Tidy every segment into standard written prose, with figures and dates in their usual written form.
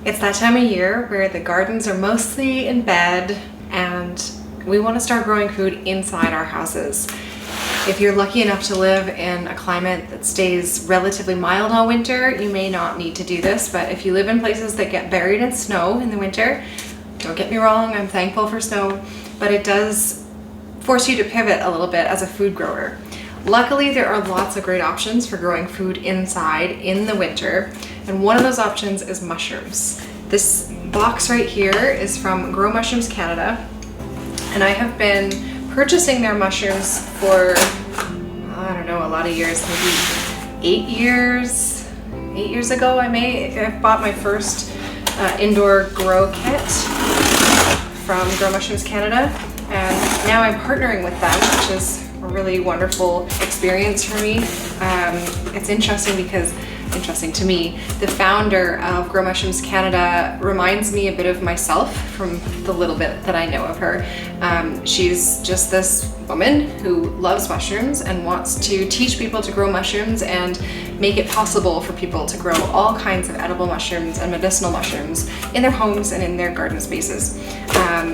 It's that time of year where the gardens are mostly in bed and we want to start growing food inside our houses. If you're lucky enough to live in a climate that stays relatively mild all winter, you may not need to do this, but if you live in places that get buried in snow in the winter, don't get me wrong, I'm thankful for snow, but it does force you to pivot a little bit as a food grower. Luckily, there are lots of great options for growing food inside in the winter, and one of those options is mushrooms. This box right here is from Grow Mushrooms Canada, and I have been purchasing their mushrooms for, I don't know, a lot of years, maybe 8 years. 8 years ago I bought my first indoor grow kit from Grow Mushrooms Canada, and now I'm partnering with them, which is a really wonderful experience for me. It's interesting to me. The founder of Grow Mushrooms Canada reminds me a bit of myself from the little bit that I know of her. She's just this woman who loves mushrooms and wants to teach people to grow mushrooms and make it possible for people to grow all kinds of edible mushrooms and medicinal mushrooms in their homes and in their garden spaces.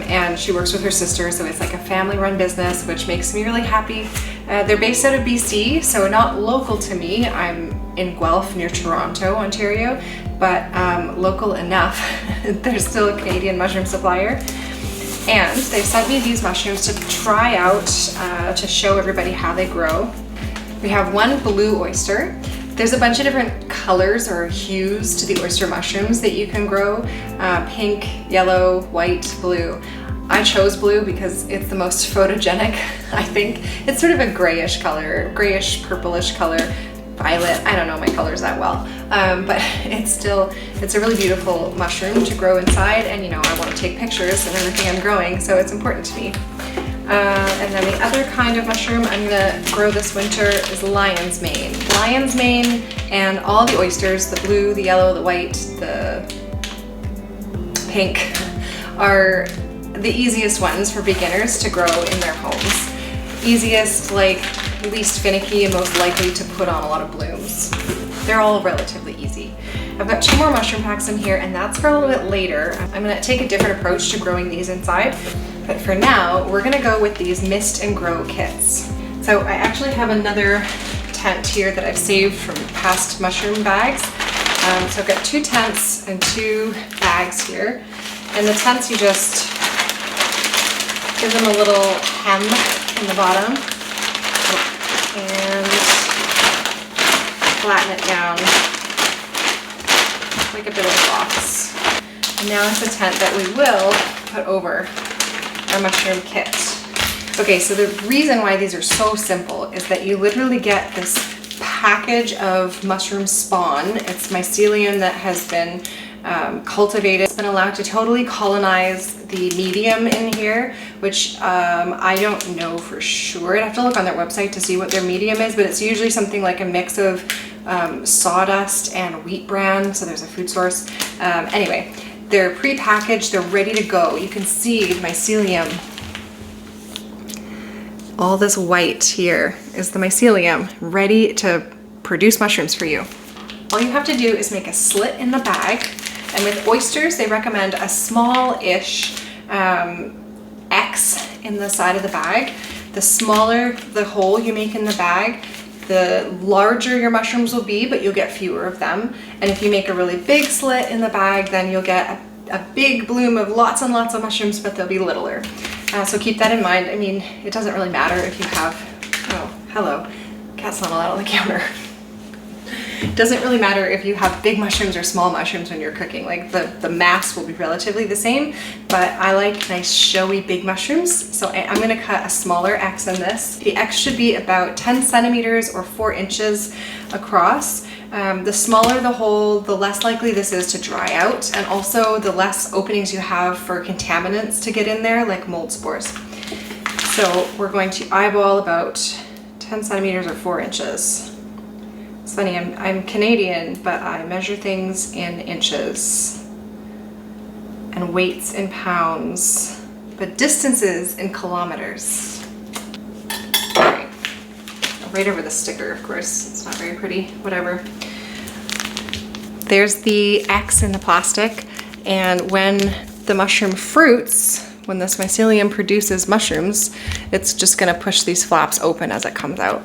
And she works with her sister, so it's like a family-run business, which makes me really happy. They're based out of BC, so not local to me. I'm in Guelph near Toronto, Ontario, but local enough. They're still a Canadian mushroom supplier. And they've sent me these mushrooms to try out, to show everybody how they grow. We have one blue oyster. There's a bunch of different colors or hues to the oyster mushrooms that you can grow. Pink, yellow, white, blue. I chose blue because it's the most photogenic, I think. It's sort of a grayish color, grayish purplish color. Violet, I don't know my colors that well, but it's a really beautiful mushroom to grow inside, and you know, I want to take pictures of everything I'm growing, so it's important to me. And then the other kind of mushroom I'm gonna grow this winter is lion's mane. Lion's mane and all the oysters, the blue, the yellow, the white, the pink, are the easiest ones for beginners to grow in their homes. Easiest, like least finicky, and most likely to put on a lot of blooms. They're all relatively easy. I've got 2 more mushroom packs in here, and that's for a little bit later. I'm gonna take a different approach to growing these inside, but for now, we're gonna go with these mist and grow kits. So I actually have another tent here that I've saved from past mushroom bags. So I've got 2 tents and 2 bags here. And the tents, you just give them a little hem in the bottom and flatten it down like a bit of a box. And now it's a tent that we will put over our mushroom kit. Okay, so the reason why these are so simple is that you literally get this package of mushroom spawn. It's mycelium that has been cultivated. It's been allowed to totally colonize the medium in here, which I don't know for sure. I'd have to look on their website to see what their medium is, but it's usually something like a mix of sawdust and wheat bran, so there's a food source. Anyway, they're pre-packaged, they're ready to go. You can see the mycelium. All this white here is the mycelium ready to produce mushrooms for you. All you have to do is make a slit in the bag. And with oysters, they recommend a small-ish X in the side of the bag. The smaller the hole you make in the bag, the larger your mushrooms will be, but you'll get fewer of them. And if you make a really big slit in the bag, then you'll get a big bloom of lots and lots of mushrooms, but they'll be littler. So keep that in mind. I mean, it doesn't really matter if you have, oh, hello, cat's not allowed on the counter. It doesn't really matter if you have big mushrooms or small mushrooms when you're cooking. Like the mass will be relatively the same, but I like nice showy big mushrooms. So I'm gonna cut a smaller X in this. The X should be about 10 centimeters or 4 inches across. The smaller the hole, the less likely this is to dry out, and also the less openings you have for contaminants to get in there, like mold spores. So we're going to eyeball about 10 centimeters or 4 inches. It's funny, I'm Canadian, but I measure things in inches and weights in pounds, but distances in kilometers. All right. Right over the sticker, of course. It's not very pretty, whatever. There's the X in the plastic. And when the mushroom fruits, when this mycelium produces mushrooms, it's just gonna push these flaps open as it comes out.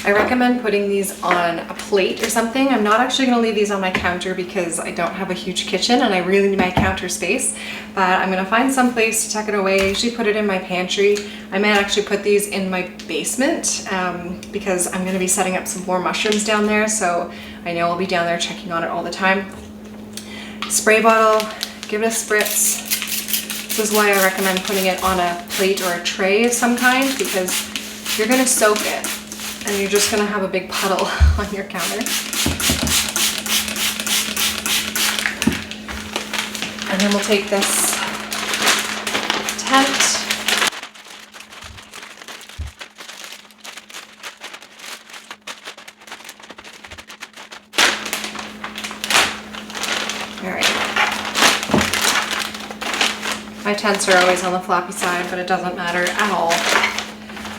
I recommend putting these on a plate or something. I'm not actually gonna leave these on my counter because I don't have a huge kitchen and I really need my counter space, but I'm gonna find some place to tuck it away. I usually put it in my pantry. I might actually put these in my basement because I'm gonna be setting up some more mushrooms down there, so I know I'll be down there checking on it all the time. Spray bottle, give it a spritz. This is why I recommend putting it on a plate or a tray of some kind, because you're gonna soak it and you're just gonna have a big puddle on your counter. And then we'll take this tent. All right. My tents are always on the floppy side, but it doesn't matter at all.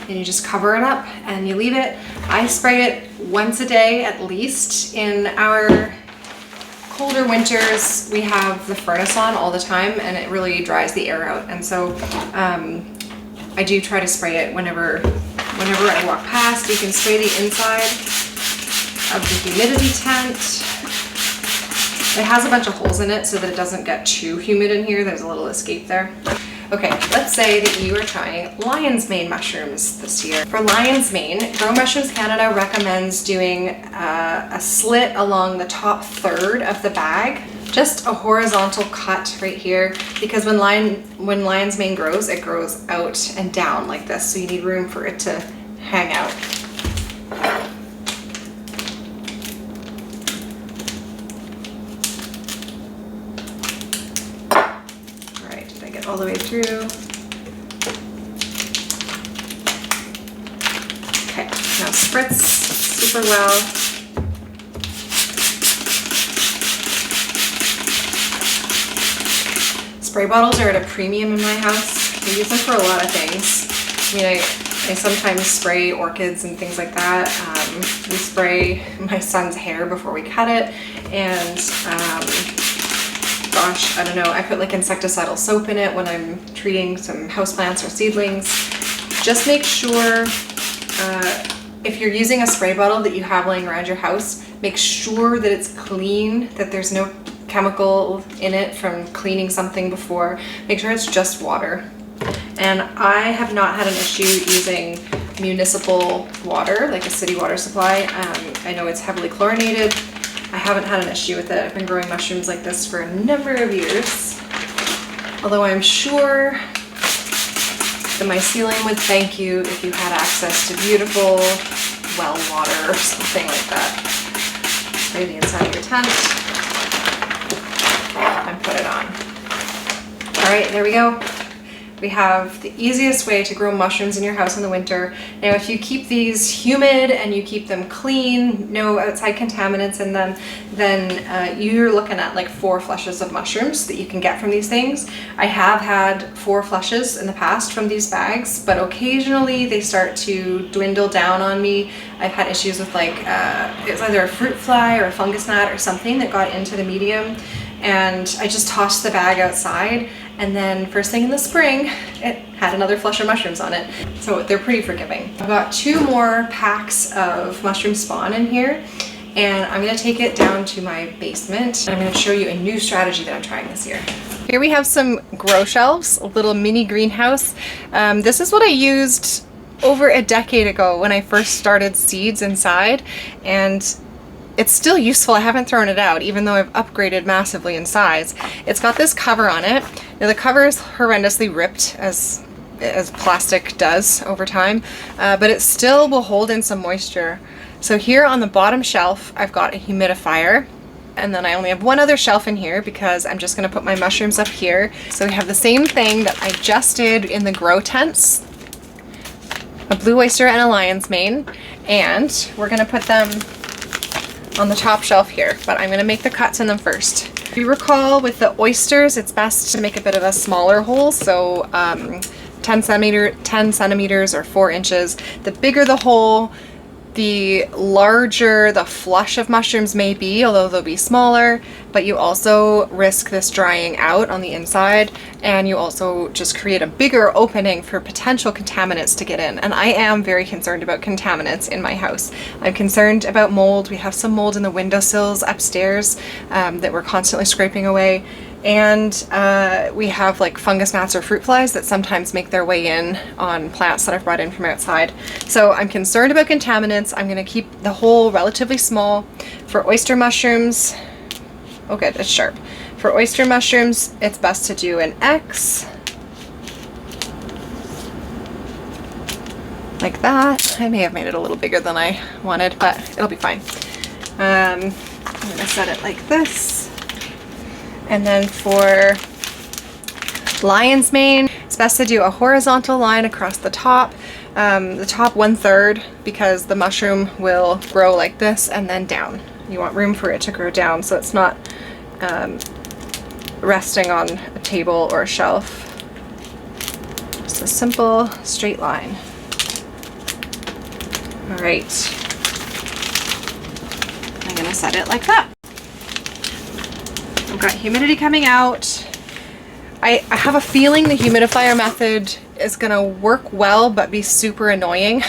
And you just cover it up and you leave it. I spray it once a day at least. In our colder winters, we have the furnace on all the time and it really dries the air out. And so I do try to spray it whenever I walk past. You can spray the inside of the humidity tent. It has a bunch of holes in it so that it doesn't get too humid in here. There's a little escape there. Okay, let's say that you are trying lion's mane mushrooms this year. For lion's mane, Grow Mushrooms Canada recommends doing a slit along the top third of the bag. Just a horizontal cut right here, because when lion's mane grows, it grows out and down like this, so you need room for it to hang out. All the way through. Okay, now spritz super well. Spray bottles are at a premium in my house. We use them for a lot of things. I mean, I sometimes spray orchids and things like that. We spray my son's hair before we cut it, and gosh, I don't know, I put like insecticidal soap in it when I'm treating some houseplants or seedlings. Just make sure, if you're using a spray bottle that you have laying around your house, make sure that it's clean, that there's no chemical in it from cleaning something before. Make sure it's just water. And I have not had an issue using municipal water, like a city water supply. I know it's heavily chlorinated. I haven't had an issue with it. I've been growing mushrooms like this for a number of years. Although I'm sure the mycelium would thank you if you had access to beautiful well water or something like that. Spray the inside of your tent and put it on. All right, there we go. We have the easiest way to grow mushrooms in your house in the winter. Now, if you keep these humid and you keep them clean, no outside contaminants in them, then you're looking at like 4 flushes of mushrooms that you can get from these things. I have had 4 flushes in the past from these bags, but occasionally they start to dwindle down on me. I've had issues with like, it's either a fruit fly or a fungus gnat or something that got into the medium, and I just tossed the bag outside, and then first thing in the spring, it had another flush of mushrooms on it. So they're pretty forgiving. I've got 2 more packs of mushroom spawn in here, and I'm gonna take it down to my basement. I'm gonna show you a new strategy that I'm trying this year. Here we have some grow shelves, a little mini greenhouse. This is what I used over a decade ago when I first started seeds inside, and it's still useful. I haven't thrown it out, even though I've upgraded massively in size. It's got this cover on it. Now the cover is horrendously ripped, as plastic does over time, but it still will hold in some moisture. So here on the bottom shelf, I've got a humidifier, and then I only have 1 other shelf in here because I'm just gonna put my mushrooms up here. So we have the same thing that I just did in the grow tents, a blue oyster and a lion's mane, and we're gonna put them on the top shelf here, but I'm gonna make the cuts in them first. If you recall, with the oysters, it's best to make a bit of a smaller hole, so 10 centimeters or 4 inches. The bigger the hole, the larger the flush of mushrooms may be, although they'll be smaller, but you also risk this drying out on the inside, and you also just create a bigger opening for potential contaminants to get in. And I am very concerned about contaminants in my house. I'm concerned about mold. We have some mold in the windowsills upstairs that we're constantly scraping away. And we have like fungus gnats or fruit flies that sometimes make their way in on plants that I've brought in from outside. So I'm concerned about contaminants. I'm gonna keep the hole relatively small. For oyster mushrooms, oh good, it's sharp. For oyster mushrooms, it's best to do an X. Like that. I may have made it a little bigger than I wanted, but it'll be fine. I'm gonna set it like this. And then for lion's mane, it's best to do a horizontal line across the top 1/3, because the mushroom will grow like this and then down. You want room for it to grow down so it's not resting on a table or a shelf. Just a simple straight line. All right, I'm gonna set it like that. We've got humidity coming out. I have a feeling the humidifier method is gonna work well but be super annoying.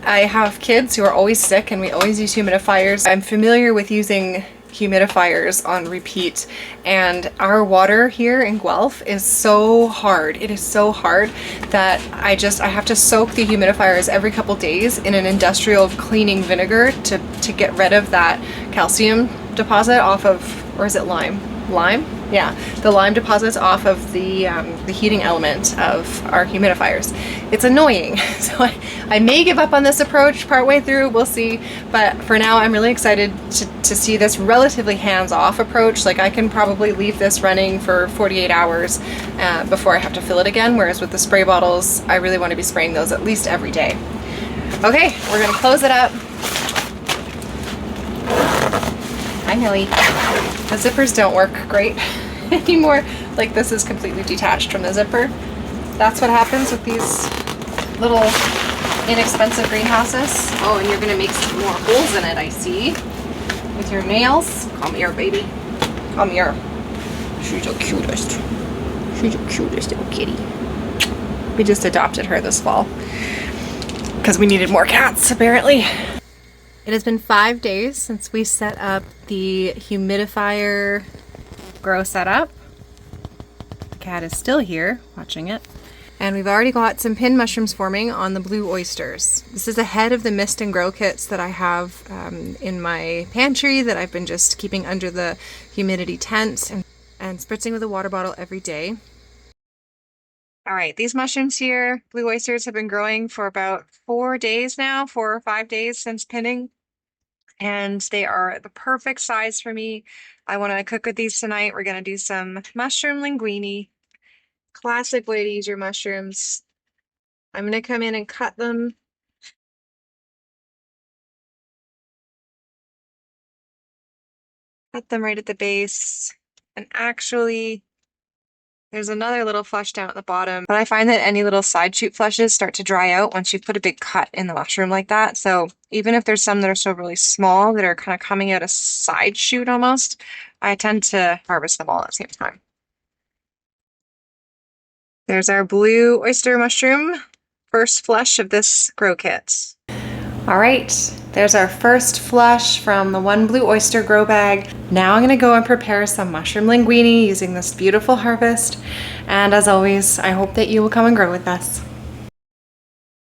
I have kids who are always sick and we always use humidifiers. I'm familiar with using humidifiers on repeat, and our water here in Guelph is so hard. It is so hard that I have to soak the humidifiers every couple days in an industrial cleaning vinegar to get rid of that calcium deposit off of, or is it lime? Lime? Yeah, the lime deposits off of the heating element of our humidifiers. It's annoying, so I may give up on this approach partway through, we'll see, but for now I'm really excited to see this relatively hands-off approach. Like I can probably leave this running for 48 hours before I have to fill it again, whereas with the spray bottles, I really want to be spraying those at least every day. Okay, we're gonna close it up. Hi Millie. The zippers don't work great anymore. Like this is completely detached from the zipper. That's what happens with these little inexpensive greenhouses. Oh, and you're gonna make some more holes in it, I see. With your nails. Come here, baby. Come here. She's the cutest. She's the cutest little kitty. We just adopted her this fall because we needed more cats, apparently. It has been 5 days since we set up the humidifier grow setup. The cat is still here watching it. And we've already got some pin mushrooms forming on the blue oysters. This is ahead of the mist and grow kits that I have in my pantry that I've been just keeping under the humidity tent and spritzing with a water bottle every day. All right, these mushrooms here, blue oysters, have been growing for about 4 days now, 4 or 5 days since pinning. And they are the perfect size for me. I want to cook with these tonight. We're going to do some mushroom linguine. Classic way to use your mushrooms. I'm going to come in and cut them. Cut them right at the base. And actually, there's another little flesh down at the bottom, but I find that any little side shoot fleshes start to dry out once you put a big cut in the mushroom like that. So even if there's some that are still really small that are kind of coming out a side shoot almost, I tend to harvest them all at the same time. There's our blue oyster mushroom, first flush of this grow kit. All right, there's our first flush from the one blue oyster grow bag. Now I'm gonna go and prepare some mushroom linguine using this beautiful harvest. And as always, I hope that you will come and grow with us.